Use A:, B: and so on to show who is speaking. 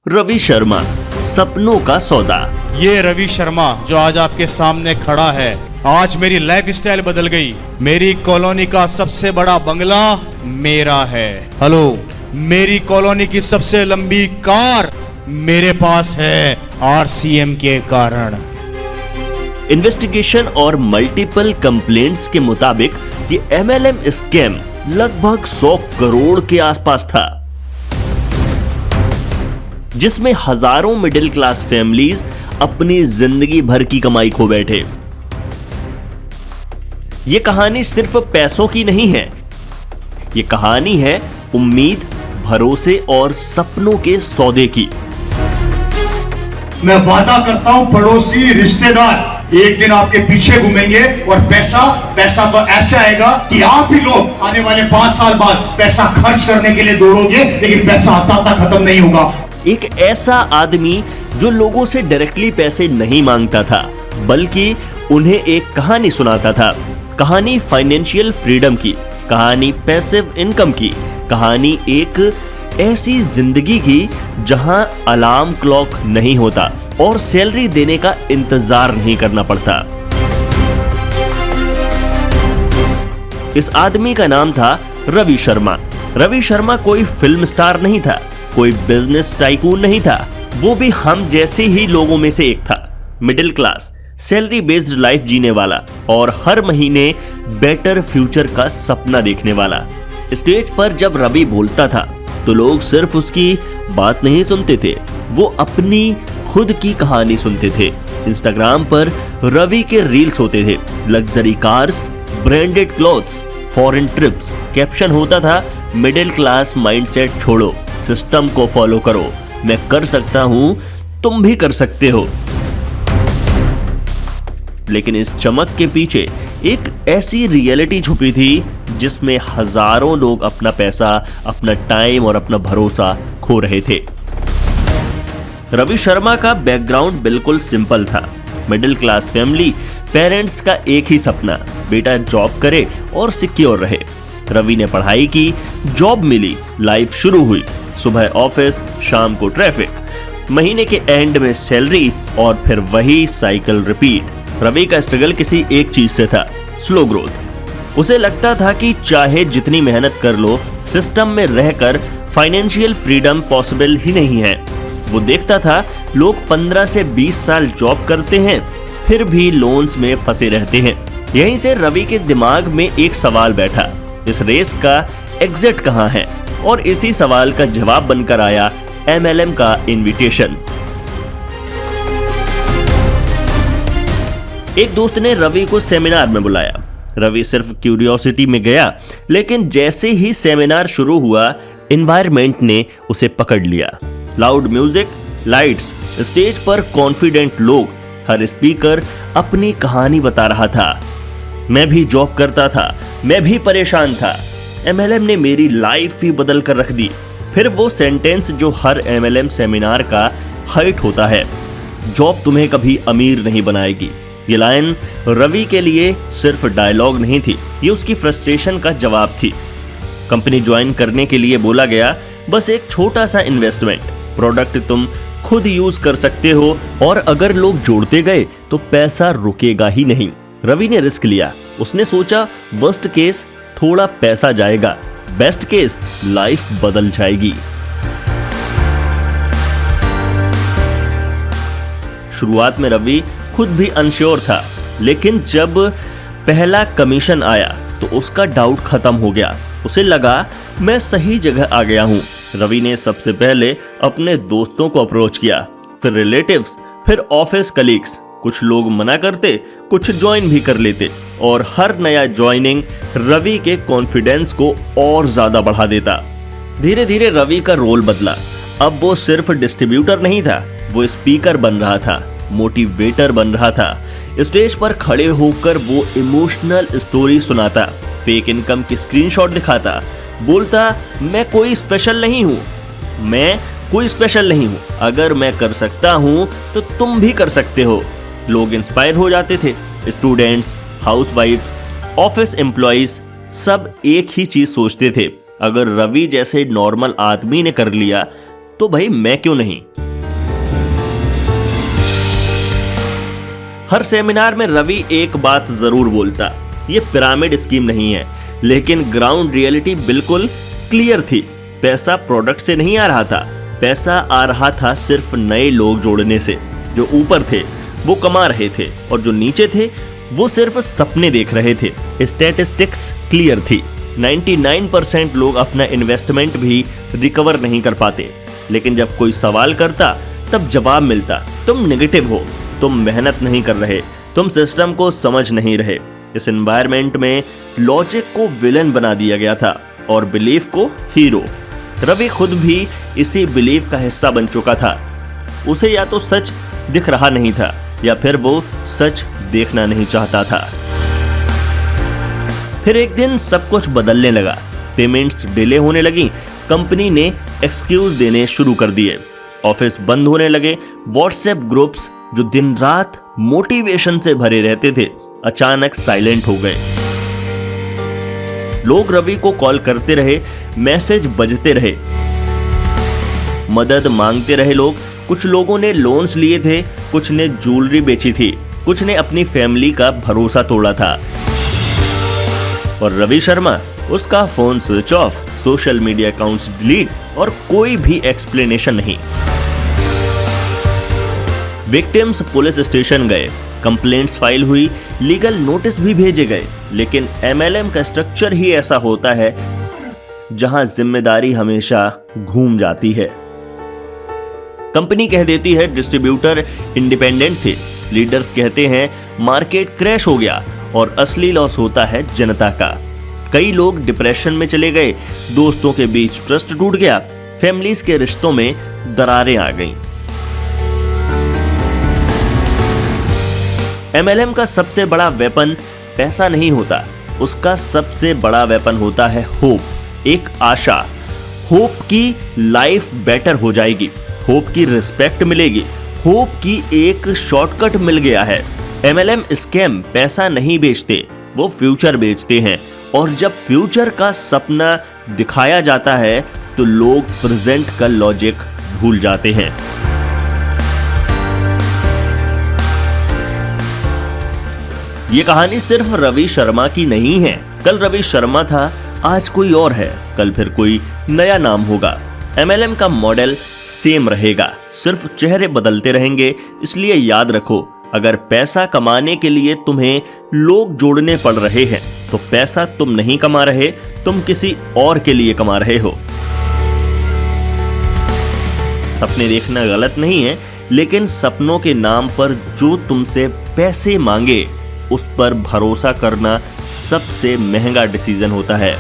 A: रवि शर्मा, सपनों का सौदा।
B: ये रवि शर्मा जो आज आपके सामने खड़ा है, आज मेरी लाइफ स्टाइल बदल गई। मेरी कॉलोनी का सबसे बड़ा बंगला मेरा है। हेलो, मेरी कॉलोनी की सबसे लंबी कार मेरे पास है आरसीएम के कारण।
A: इन्वेस्टिगेशन और मल्टीपल कंप्लेंट्स के मुताबिक ये एमएलएम स्कैम लगभग 100 करोड़ के आसपास था, जिसमें हजारों मिडिल क्लास फैमिलीज अपनी जिंदगी भर की कमाई खो बैठे। ये कहानी सिर्फ पैसों की नहीं है, ये कहानी है उम्मीद, भरोसे और सपनों के सौदे की।
C: मैं वादा करता हूं, पड़ोसी रिश्तेदार एक दिन आपके पीछे घूमेंगे और पैसा तो ऐसा आएगा कि आप ही लोग आने वाले 5 साल बाद पैसा खर्च करने के लिए दौड़ोगे, लेकिन पैसा आता खत्म नहीं होगा।
A: एक ऐसा आदमी जो लोगों से डायरेक्टली पैसे नहीं मांगता था, बल्कि उन्हें एक कहानी सुनाता था। कहानी फाइनेंशियल फ्रीडम की, कहानी पैसिव इनकम की, कहानी एक ऐसी जिंदगी की जहां अलार्म क्लॉक नहीं होता और सैलरी देने का इंतजार नहीं करना पड़ता। इस आदमी का नाम था रवि शर्मा। रवि शर्मा कोई फिल्म स्टार नहीं था, कोई बिजनेस टाइकून नहीं था, वो भी हम जैसे ही लोगों में से एक था। Middle class, salary based life जीने वाला और हर महीने बेटर फ्यूचर का सपना देखने वाला। स्टेज पर जब रवि बोलता था तो लोग सिर्फ उसकी बात नहीं सुनते थे, वो अपनी खुद की कहानी सुनते थे। इंस्टाग्राम पर रवि के रील्स होते थे, luxury cars, branded clothes, foreign trips. Caption होता था, मिडिल क्लास माइंडसेट छोड़ो, सिस्टम को फॉलो करो, मैं कर सकता हूं, तुम भी कर सकते हो। लेकिन इस चमक के पीछे एक ऐसी रियलिटी छुपी थी जिसमें हजारों लोग अपना पैसा, अपना टाइम और अपना भरोसा खो रहे थे। रवि शर्मा का बैकग्राउंड बिल्कुल सिंपल था। मिडिल क्लास फैमिली, पेरेंट्स का एक ही सपना, बेटा जॉब करे और सिक्योर रहे। रवि ने पढ़ाई की, जॉब मिली, लाइफ शुरू हुई। सुबह ऑफिस, शाम को ट्रैफिक, महीने के एंड में सैलरी और फिर वही साइकिल रिपीट। रवि का स्ट्रगल किसी एक चीज से था, स्लो ग्रोथ। उसे लगता था कि चाहे जितनी मेहनत कर लो, सिस्टम में रहकर फाइनेंशियल फ्रीडम पॉसिबल ही नहीं है। वो देखता था लोग 15 से 20 साल जॉब करते हैं, फिर भी लोन्स में फंसे रहते हैं। यहीं से रवि के दिमाग में एक सवाल बैठा, इस रेस का एग्जिट कहां है? और इसी सवाल का जवाब बनकर आया एमएलएम का इनविटेशन। एक दोस्त ने रवि को सेमिनार में बुलाया। रवि सिर्फ क्यूरियोसिटी में गया, लेकिन जैसे ही सेमिनार शुरू हुआ, एनवायरनमेंट ने उसे पकड़ लिया। लाउड म्यूजिक, लाइट्स, स्टेज पर कॉन्फिडेंट लोग, हर स्पीकर अपनी कहानी बता रहा था। मैं भी जॉब करता था, मैं भी परेशान था, एमएलएम ने मेरी लाइफ ही बदल कर रख दी। फिर वो सेंटेंस जो हर एमएलएम सेमिनार का हाइट होता है, जॉब तुम्हें कभी अमीर नहीं बनाएगी। ये लाइन रवि के लिए सिर्फ डायलॉग नहीं थी, ये उसकी फ्रस्ट्रेशन का जवाब थी। कंपनी ज्वाइन करने के लिए बोला गया, बस एक छोटा सा इन्वेस्टमेंट, प्रोडक्ट तुम खुद यूज कर सकते हो और अगर लोग जोड़ते गए तो पैसा रुकेगा ही नहीं। रवि ने रिस्क लिया। उसने सोचा, वर्स्ट केस थोड़ा पैसा जाएगा, बेस्ट केस लाइफ बदल जाएगी। शुरुआत में रवि खुद भी अनश्योर था, लेकिन जब पहला कमीशन आया तो उसका डाउट खत्म हो गया। उसे लगा, मैं सही जगह आ गया हूं। रवि ने सबसे पहले अपने दोस्तों को अप्रोच किया, फिर रिलेटिव्स, फिर ऑफिस कलीग्स। कुछ लोग मना करते, कुछ ज्वाइन भी कर लेते और हर नया ज्वाइनिंग रवि के कॉन्फिडेंस को और ज्यादा बढ़ा देता। धीरे धीरे रवि का रोल बदला। अब वो सिर्फ डिस्ट्रीब्यूटर नहीं था, वो स्पीकर बन रहा था, मोटिवेटर बन रहा था। स्टेज पर खड़े होकर वो इमोशनल स्टोरी सुनाता, फेक इनकम की स्क्रीनशॉट दिखाता, बोलता, मैं कोई स्पेशल नहीं हूँ, अगर मैं कर सकता हूँ तो तुम भी कर सकते हो। लोग इंस्पायर हो जाते थे। स्टूडेंट्स, हाउसवाइफ्स, ऑफिस एम्प्लॉइज, सब एक ही चीज सोचते थे, अगर रवि जैसे नॉर्मल आदमी ने कर लिया तो भाई मैं क्यों नहीं। हर सेमिनार में रवि एक बात जरूर बोलता, ये पिरामिड स्कीम नहीं है, लेकिन ग्राउंड रियलिटी बिल्कुल क्लियर थी। पैसा प्रोडक्ट से नहीं आ रहा था, पैसा आ रहा था सिर्फ नए लोग जोड़ने से। जो ऊपर थे वो कमा रहे थे और जो नीचे थे वो सिर्फ सपने देख रहे थे। स्टैटिस्टिक्स क्लियर थी, 99% लोग अपना इन्वेस्टमेंट भी रिकवर नहीं कर पाते। लेकिन जब कोई सवाल करता तब जवाब मिलता, तुम नेगेटिव हो, तुम मेहनत नहीं कर रहे, तुम सिस्टम को समझ नहीं रहे। इस एनवायरनमेंट में लॉजिक को विलन बना दिया गया था और बिलीफ को हीरो। रवि खुद भी इसी बिलीफ का हिस्सा बन चुका था। उसे या तो सच दिख रहा नहीं था या फिर वो सच देखना नहीं चाहता था। फिर एक दिन सब कुछ बदलने लगा, पेमेंट्स डिले होने लगी, कंपनी ने एक्सक्यूज देने शुरू कर दिए, ऑफिस बंद होने लगे। व्हाट्सएप ग्रुप्स जो दिन रात मोटिवेशन से भरे रहते थे अचानक साइलेंट हो गए। लोग रवि को कॉल करते रहे, मैसेज बजते रहे, मदद मांगते रहे लोग। कुछ लोगों ने लोन्स लिए थे, कुछ ने ज्वेलरी बेची थी, कुछ ने अपनी फैमिली का भरोसा तोड़ा था। और रवि शर्मा, उसका phone switch off, social media accounts delete और कोई भी एक्सप्लेनेशन नहीं। विक्टिम्स पुलिस स्टेशन गए, कंप्लेंट्स फाइल हुई, लीगल नोटिस भी भेजे गए, लेकिन एमएलएम का स्ट्रक्चर ही ऐसा होता है जहां जिम्मेदारी हमेशा घूम जाती है। कंपनी कह देती है डिस्ट्रीब्यूटर इंडिपेंडेंट थे, लीडर्स कहते हैं मार्केट क्रैश हो गया, और असली लॉस होता है जनता का। कई लोग डिप्रेशन में चले गए, दोस्तों के बीच ट्रस्ट टूट गया, फैमिलीज के रिश्तों में दरारें आ गईं। एमएलएम का सबसे बड़ा वेपन पैसा नहीं होता, उसका सबसे बड़ा वेपन होता है होप, एक आशा। होप की लाइफ बेटर हो जाएगी, होप की रिस्पेक्ट मिलेगी, होप की एक शॉर्टकट मिल गया है। एमएलएम स्कैम पैसा नहीं बेचते, वो फ्यूचर बेचते हैं, और जब फ्यूचर का सपना दिखाया जाता है तो लोग प्रेजेंट का लॉजिक भूल जाते हैं। ये कहानी सिर्फ रवि शर्मा की नहीं है। कल रवि शर्मा था, आज कोई और है, कल फिर कोई नया नाम होगा। एमएलएम का मॉडल सेम रहेगा, सिर्फ चेहरे बदलते रहेंगे। इसलिए याद रखो, अगर पैसा कमाने के लिए तुम्हें लोग जोड़ने पड़ रहे हैं तो पैसा तुम नहीं कमा रहे, तुम किसी और के लिए कमा रहे हो। सपने देखना गलत नहीं है, लेकिन सपनों के नाम पर जो तुमसे पैसे मांगे उस पर भरोसा करना सबसे महंगा डिसीजन होता है।